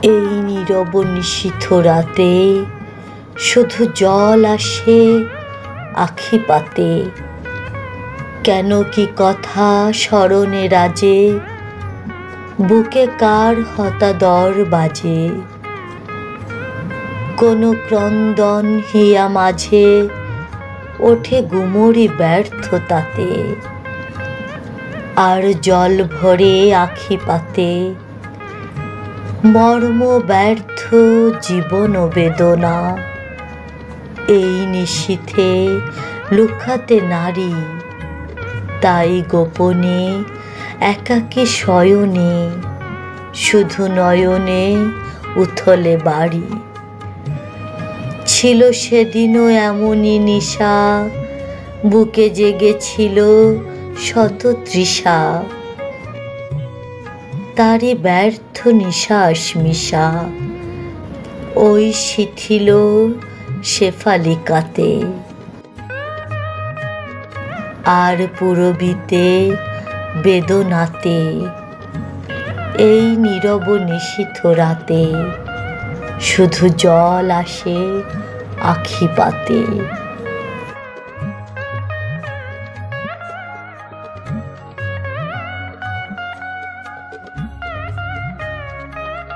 এই নীরব নিশীথ রাতে শুধু জল আসে আখি পাতে। কেন কি কথা স্মরণে রাজে, বুকে কার হতাদর বাজে। কোনো ক্রন্দন হিয়া মাঝে ওঠে গুমরি ব্যর্থতাতে। আর জল ভরে আখি পাতে মর্ম ব্যর্থ জীবন বেদনা। এই নিশীথে লুকাতে নারী, তাই গোপনে একাকী শয়নে শুধু নয়নে উথলে বাড়ি। ছিল সেদিনও এমনই নিশা, বুকে জেগেছিল শত তৃষা। তারই ব্যর্থ নিশ্বাস মিশা ওই শিথিল শেফালিকাতে। আর পুরবিতে বেদনাতে এই নীরব নিশীথ রাতে শুধু জল আসে আখি পাতে।